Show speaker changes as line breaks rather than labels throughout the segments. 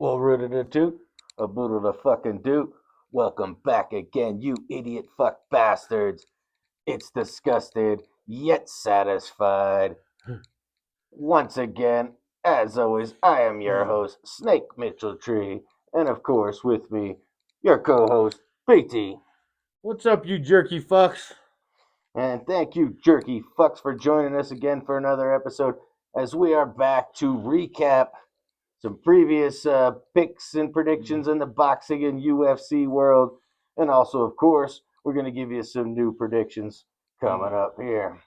Well, rooted a toot, a boodle to fucking doot. Welcome back again, you idiot fuck bastards. It's disgusted, yet satisfied. Once again, as always, I am your host, Snake Mitchell Tree, and of course, with me, your co host, BT.
What's up, you jerky fucks?
And thank you, jerky fucks, for joining us again for another episode as we are back to recap some previous picks and predictions in the boxing and UFC world. And also, of course, we're going to give you some new predictions coming up here.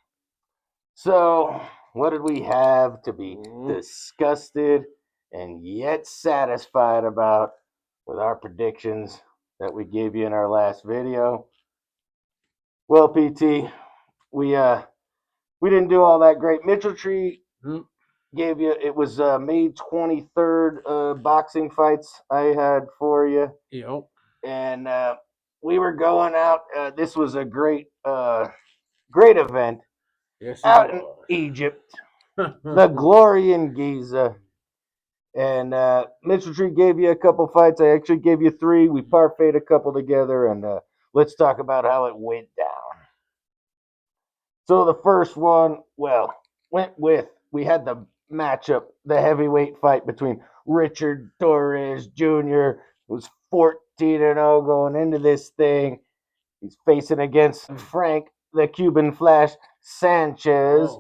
So, what did we have to be disgusted and yet satisfied about with our predictions that we gave you in our last video? Well, PT, we didn't do all that great. Mitchell Tree gave you, it was May 23rd boxing fights I had for you.
Yep.
And we were going out. This was a great event
Yes,
out in Egypt, the Glory in Giza. And Mitchell Tree gave you a couple fights. I actually gave you three. We parfaited a couple together, and let's talk about how it went down. So the first one, well, we had the matchup, the heavyweight fight between Richard Torres Jr., who's 14-0 going into this thing. He's facing against Frank, the Cuban Flash Sanchez.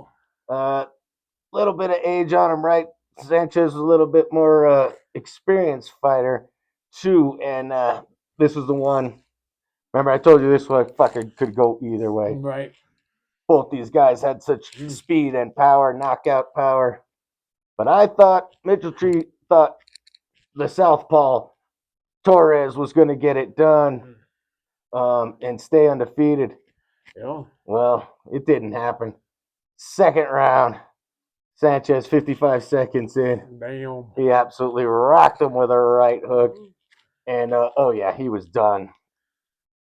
Little bit of age on him, right? Sanchez was a little bit more experienced fighter, too. And this was the one. Remember, I told you this one fucking could go either way.
Right.
Both these guys had such speed and power, knockout power. But I thought Mitchell Tree thought the Southpaw Torres was going to get it done and stay undefeated.
Yeah.
Well, it didn't happen. Second round, Sanchez, 55 seconds in.
Bam.
He absolutely rocked him with a right hook. And, oh, yeah, he was done.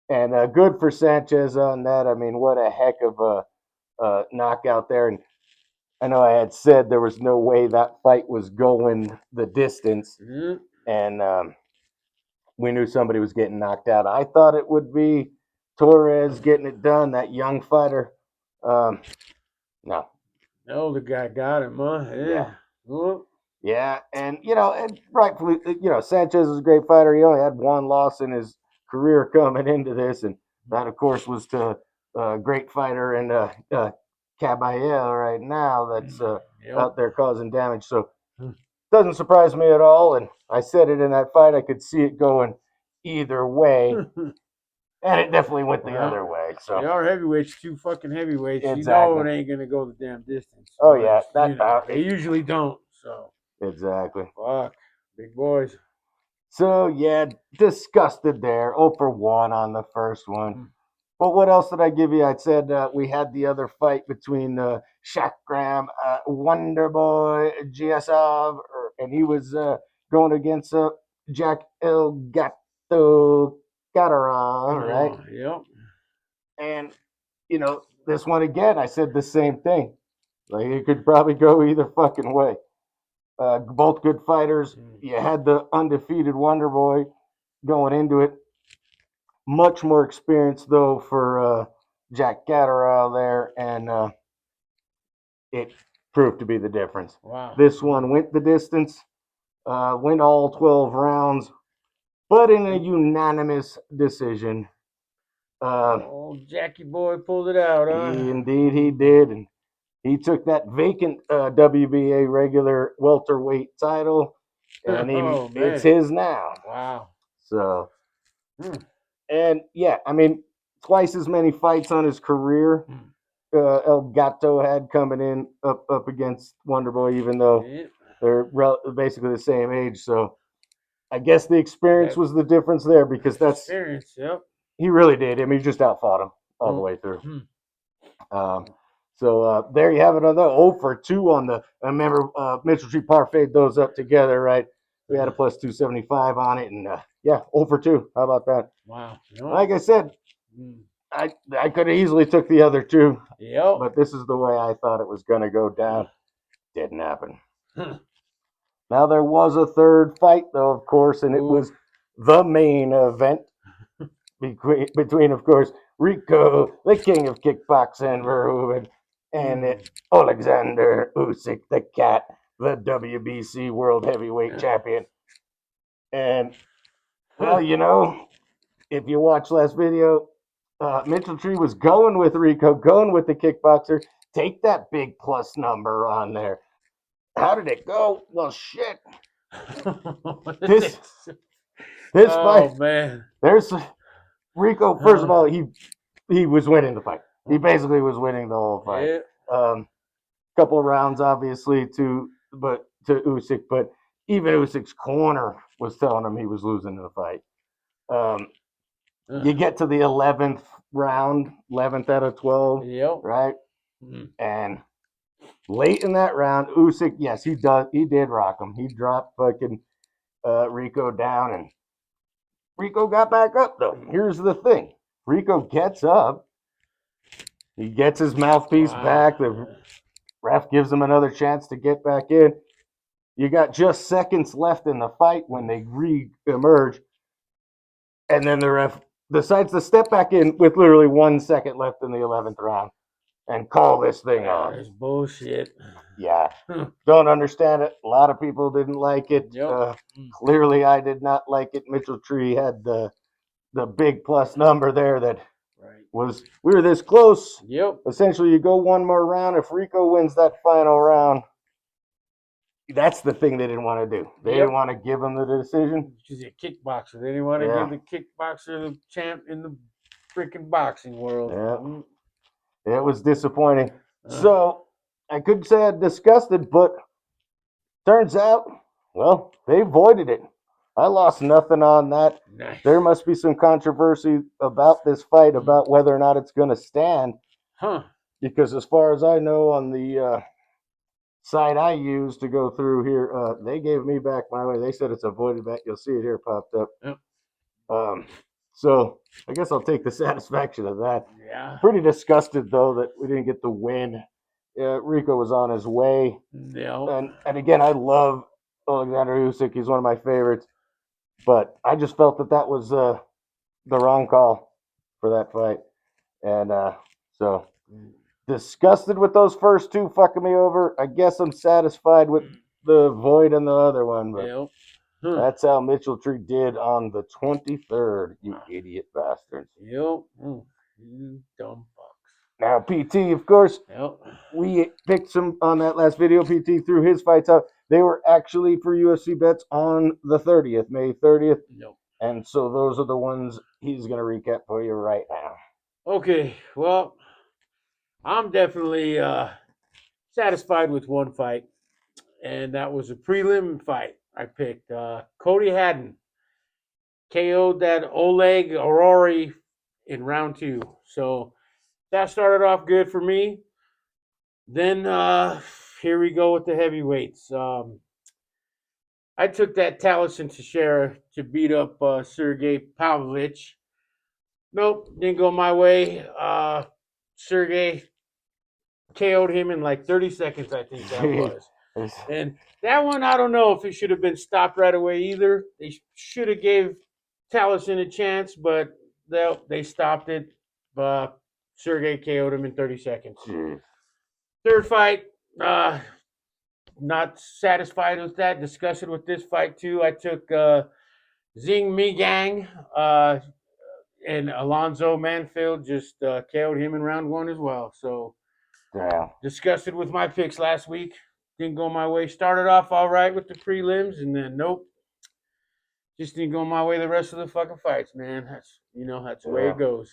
And good for Sanchez on that. I mean, what a heck of a knockout there. And I know I had said there was no way that fight was going the distance, and we knew somebody was getting knocked out. I thought it would be Torres getting it done, that young fighter. No.
No, the guy got him, huh?
Yeah.
Oh.
Yeah, and and rightfully, Sanchez is a great fighter. He only had one loss in his career coming into this, and that, of course, was to a great fighter and Caballero right now that's out there causing damage. So doesn't surprise me at all. And I said it in that fight, I could see it going either way, and it definitely went the other way. So
they are heavyweights, two fucking heavyweights.
Exactly.
You know it ain't gonna go the damn distance.
Oh yeah, that
they usually don't. So
exactly.
fuck, big boys.
So yeah, disgusted there. 0 for 1 on the first one. But what else did I give you? I said we had the other fight between Shakram, Wonderboy Giasov, and he was going against Jack El Gato Gatarov, right?
Yep.
And this one again, I said the same thing. Like it could probably go either fucking way. Both good fighters. You had the undefeated Wonderboy going into it. Much more experience though for Jack Gatterall there, and it proved to be the difference.
Wow.
This one went the distance, went all 12 rounds, but in a unanimous decision.
Jackie boy pulled it out, huh?
Indeed, he did, and he took that vacant WBA regular welterweight title, and it's his now.
Wow.
So, and yeah, I mean, twice as many fights on his career. El Gato had coming in up against Wonderboy, even though they're basically the same age. So I guess the experience was the difference there because that's
experience. Yep.
He really did. I mean, he just outfought him all the way through. So there you have it on the 0 for 2 on the. I remember Mitchell Tree parfaited those up together, right? We had a plus 275 on it, and yeah, 0 for 2. How about that?
Wow.
Like I said, I could have easily took the other two.
Yep.
But this is the way I thought it was going to go down. Didn't happen. Now there was a third fight, though, of course, and it
Ooh.
was the main event between of course, Rico, the king of kickboxing, and Alexander Usyk, the cat, the WBC World Heavyweight Champion. And well, if you watch last video, Mitchell Tree was going with Rico, going with the kickboxer. Take that big plus number on there. How did it go? Well, shit. This this
Oh
fight,
man.
there's Rico. First of all, he was winning the fight. He basically was winning the whole fight.
Yeah.
Couple of rounds, obviously, to Usyk, but even Usyk's corner was telling him he was losing the fight. You get to the 11th round, 11th out of 12,
Yep.
right?
Mhm.
And late in that round, Usyk, yes, he did rock him. He dropped fucking Rico down, and Rico got back up, though. Here's the thing. Rico gets up. He gets his mouthpiece back. The ref gives him another chance to get back in. You got just seconds left in the fight when they re-emerge, and then the ref decides to step back in with literally 1 second left in the 11th round and call this thing off.
That's bullshit.
Yeah, don't understand it. A lot of people didn't like it.
Yep.
Clearly, I did not like it. Mitchell Tree had the big plus number there that was we were this close.
Yep.
Essentially, you go one more round. If Rico wins that final round, that's the thing they didn't want to do. They didn't want to give him the decision.
Because he's a kickboxer. They didn't want to give the kickboxer the champ in the freaking boxing world.
Yeah. It was disappointing. So I could say I'm disgusted, but turns out, well, they avoided it. I lost nothing on that.
Nice.
There must be some controversy about this fight, about whether or not it's going to stand. Because as far as I know, on the site I used to go through here, they gave me back my way. They said it's a voided bet. You'll see it here popped up.
Yep.
So I guess I'll take the satisfaction of that.
Yeah.
Pretty disgusted though that we didn't get the win. Rico was on his way.
Yep.
And again, I love Alexander Usyk. He's one of my favorites. But I just felt that was the wrong call for that fight. And so disgusted with those first two fucking me over. I guess I'm satisfied with the void and the other one. But that's how Mitchell Tree did on the 23rd, you idiot bastards.
Yep. You dumb fucks.
Now, PT, of course, we picked some on that last video. PT threw his fights out. They were actually for UFC bets on the 30th, May 30th.
Yep.
And so those are the ones he's going to recap for you right now.
Okay, well, I'm definitely satisfied with one fight, and that was a prelim fight. I picked Cody Haddon KO'd that Oleg Aurori in round 2. So that started off good for me. Then here we go with the heavyweights. I took that Taliesin Teixeira to beat up Sergey Pavlovich. Nope, didn't go my way. Sergey KO'd him in like 30 seconds, I think that was. And that one, I don't know if it should have been stopped right away either. They should have gave Taliesin a chance, but they stopped it. Sergey KO'd him in 30 seconds. Third fight, not satisfied with that. Disgusted with this fight too. I took Zing Mi Gang and Alonzo Manfield just KO'd him in round 1 as well. So disgusted with my picks last week. Didn't go my way. Started off all right with the prelims, and then nope. Just didn't go my way the rest of the fucking fights, man. That's the way it goes.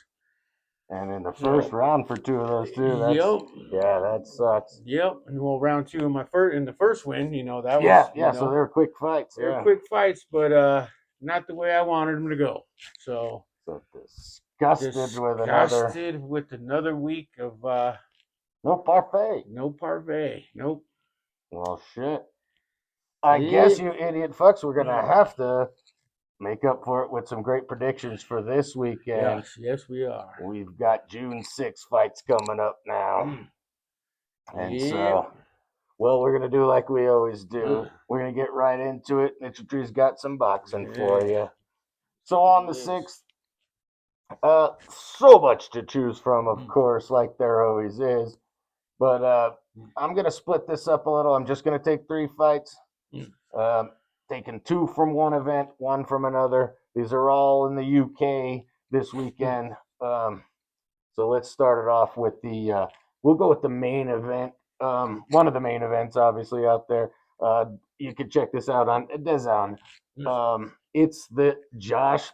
And in the first round for two of those too. That sucks.
Yep. And well, round 2 in the first win, that was
so they were quick fights.
They were quick fights, but not the way I wanted them to go. So disgusted with another week of
no parfait.
Nope.
Well, shit. I guess you idiot fucks, we're gonna have to make up for it with some great predictions for this weekend.
Yes, we are.
We've got June 6 fights coming up now. And so Well, we're gonna do like we always do. We're gonna get right into it. Mitchell Tree's got some boxing for you. So on the 6th, so much to choose from, of course, like there always is. But I'm gonna split this up a little. I'm just gonna take 3 fights. Um, Taking 2 from one event, 1 from another. These are all in the UK this weekend. So let's start it off with the. We'll go with the main event. One of the main events, obviously, out there. You can check this out on DAZN. It's the Josh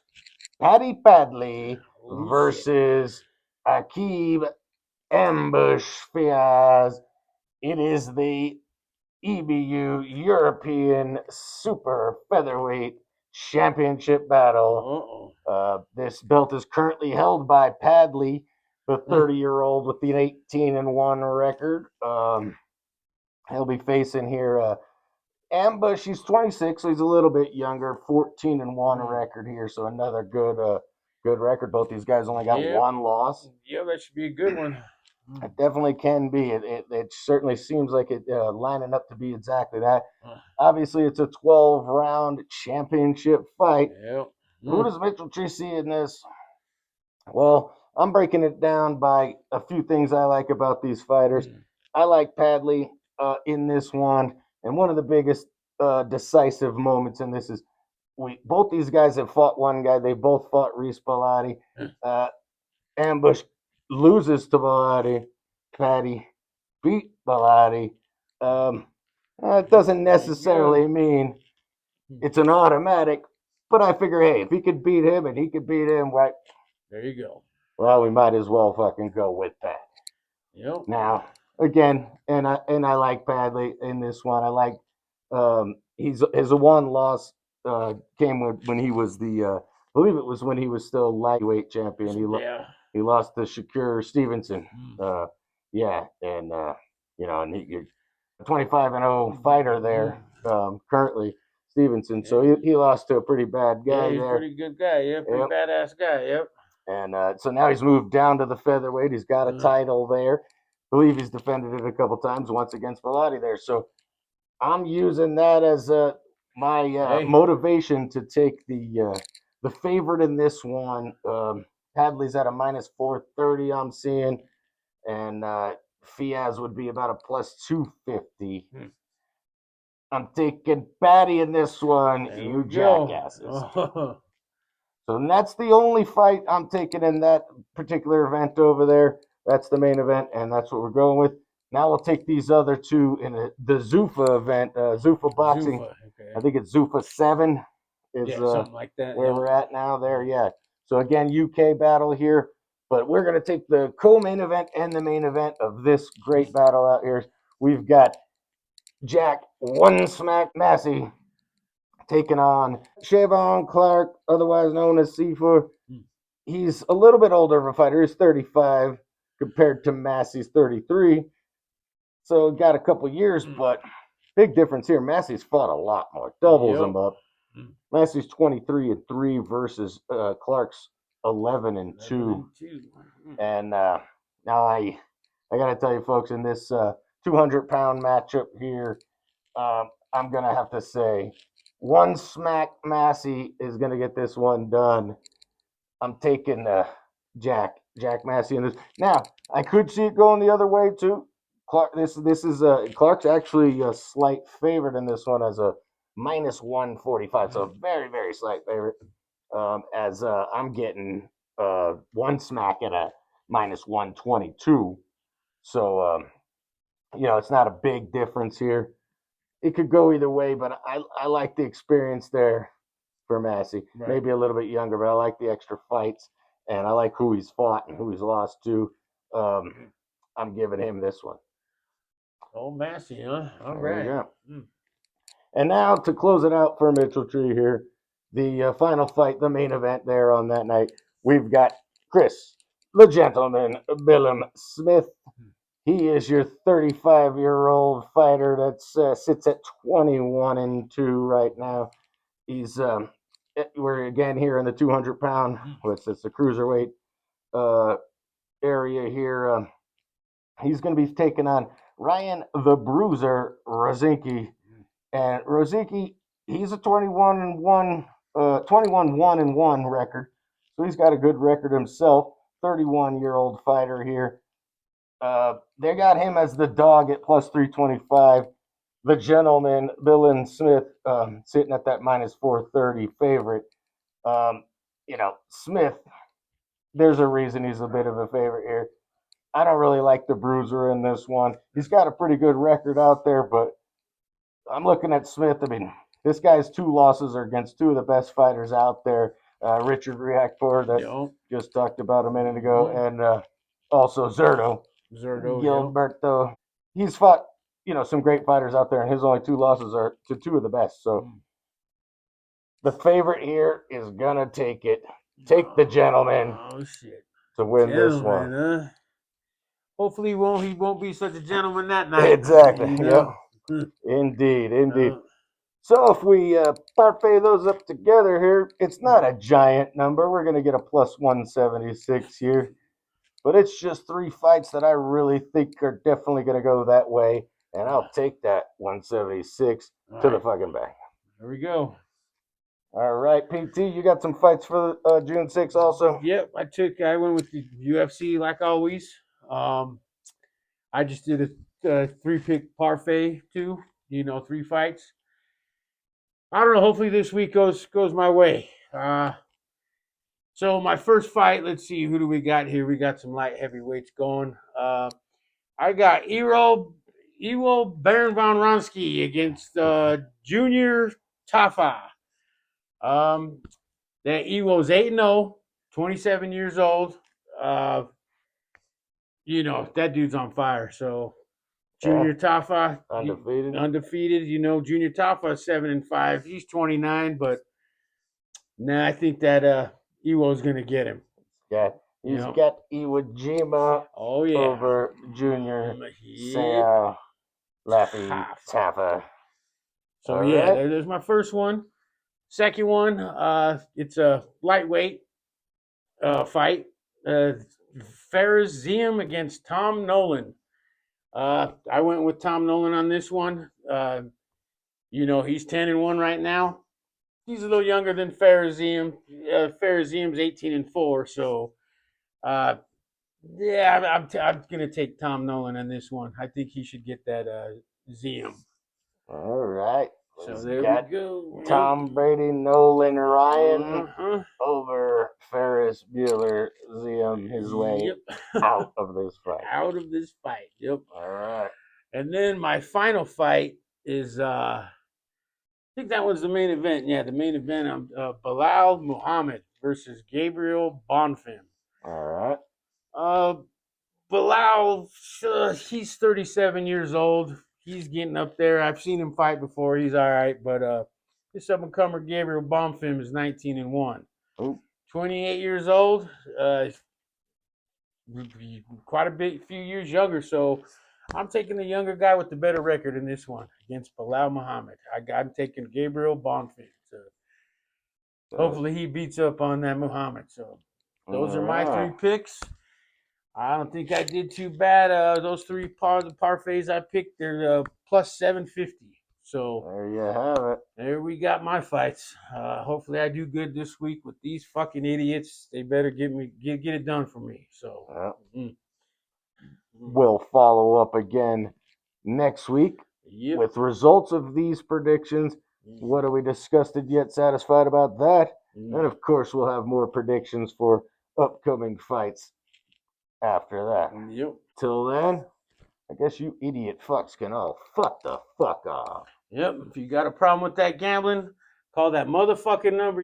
Paddy Padley versus Akib Ambush Fiaz. It is the EBU European Super Featherweight Championship battle. This belt is currently held by Padley, the 30-year-old with the 18-1 record. He'll be facing here Ambush. He's 26, so he's a little bit younger. 14-1 record here, so another good record. Both these guys only got one loss.
Yeah, that should be a good one.
It definitely can be. It certainly seems like it lining up to be exactly that. Obviously, it's a 12-round championship fight.
Yep.
Who does Mitchell Tree see in this? Well, I'm breaking it down by a few things I like about these fighters. I like Padley in this one, and one of the biggest decisive moments in this is both these guys have fought one guy. They both fought Reese Bellotti. Ambush loses to Bellotti. Paddy beat Bellotti. It doesn't necessarily mean it's an automatic, but I figure, hey, if he could beat him and he could beat him, right?
There you go.
Well, we might as well fucking go with that.
Yep.
Now, again, and I like Padley in this one. I like his one loss came when he was I believe it was when he was still lightweight champion. He lost to Shakur Stevenson. And and he 25-0 fighter there currently. Stevenson, so he lost to a pretty bad guy
he's
there.
Pretty good guy, pretty badass guy,
And so now he's moved down to the featherweight. He's got a title there. I believe he's defended it a couple times, once against Bellotti there. So I'm using that as my motivation to take the favorite in this one. Hadley's at a minus 430, I'm seeing, and Fiaz would be about a plus 250. I'm taking Patty in this one, you jackasses. So that's the only fight I'm taking in that particular event over there. That's the main event, and that's what we're going with. Now we'll take these other two in the Zuffa event, Zuffa Boxing. Okay. I think it's Zuffa 7 is
something like that,
where we're at now there, yeah. So again, UK battle here, but we're going to take the co-main event and the main event of this great battle out here. We've got Jack One Smack Massey taking on Shavon Clark, otherwise known as C4. He's a little bit older of a fighter. He's 35 compared to Massey's 33. So got a couple years, but big difference here. Massey's fought a lot more, doubles him up. Massey's 23-3 versus Clark's 11-2. And now I got to tell you, folks, in this 200-pound matchup here, I'm going to have to say One Smack Massey is going to get this one done. I'm taking Jack Massey in this. Now, I could see it going the other way too. Clark, this is Clark's actually a slight favorite in this one as a minus 145, so a very, very slight favorite. As I'm getting One Smack at a minus 122. So it's not a big difference here. It could go either way, but I like the experience there for Massey. Right. Maybe a little bit younger, but I like the extra fights, and I like who he's fought and who he's lost to. I'm giving him this one.
Oh, Massey, huh? All right.
And now to close it out for Mitchell Tree here, the final fight, the main event there on that night, we've got Chris, the gentleman, Billum Smith. He is your 35-year-old fighter that sits at 21-2 right now. He's we're again here in the 200-pound, it's the cruiserweight area here. He's going to be taking on Ryan the Bruiser Rosinski. And Rosinski, he's a 21-1 record. So he's got a good record himself. 31-year-old fighter here. They got him as the dog at plus 325. The gentleman, Bill Smith, sitting at that minus 430 favorite. Smith, there's a reason he's a bit of a favorite here. I don't really like the Bruiser in this one. He's got a pretty good record out there, but I'm looking at Smith. I mean, this guy's 2 losses are against 2 of the best fighters out there. Richard Reactor that just talked about a minute ago, and also Zerto Gilberto. He's fought, some great fighters out there, and his only 2 losses are to 2 of the best. So the favorite here is gonna take it. Take the gentleman.
Oh shit!
To win this one.
Hopefully, he won't be such a gentleman that night.
Exactly. Yep. Indeed. So if we parfait those up together here, it's not a giant number. We're gonna get a plus 176 here, but it's just 3 fights that I really think are definitely gonna go that way, and I'll take that 176 to the fucking bank.
There we go.
All right, PT, you got some fights for June 6th also?
Yep, I went with the UFC like always. I just did a 3-pick parfait too. 3 fights. I don't know. Hopefully this week goes my way. So my first fight, let's see, who do we got here? We got some light heavyweights going. I got Iwo Baron von Ronsky against Junior Tafa. That Iwo's 8-0, 27 years old. That dude's on fire. So Junior Tafa undefeated. Junior Tafa 7-5. He's 29, but I think that Iwo's gonna get him.
Yeah, he's got Iwo Jima over Junior Laffy Tafa.
So there's my first one. Second one, it's a lightweight fight. Fares Ziam against Tom Nolan. I went with Tom Nolan on this one. He's 10-1 right now. He's a little younger than Fares Ziam. Fares Ziam's 18-4. So, I'm gonna take Tom Nolan on this one. I think he should get that Ziam.
All right.
So there we go.
Tom Brady, Nolan Ryan over Ferris Bueller, Ziam his way out of this fight.
Yep.
All right.
And then my final fight is, I think that was the main event. Yeah, the main event. Bilal Muhammad versus Gabriel Bonfim.
All right.
Bilal, he's 37 years old. He's getting up there. I've seen him fight before. He's all right. But this up-and-comer Gabriel Bonfim is 19-1. 28 years old. Quite a few years younger. So I'm taking the younger guy with the better record in this one against Bilal Muhammad. I'm taking Gabriel Bonfim. So hopefully he beats up on that Muhammad. So those are my 3 picks. I don't think I did too bad. Those 3 parfaits I picked, they're plus 750. So
there you have it.
There we got my fights. Hopefully I do good this week with these fucking idiots. They better get it done for me. So
we'll follow up again next week with results of these predictions. What are we disgusted yet satisfied about that? And of course we'll have more predictions for upcoming fights after that. Till then, I guess you idiot fucks can all fuck the fuck off.
Yep. If you got a problem with that gambling, call that motherfucking number.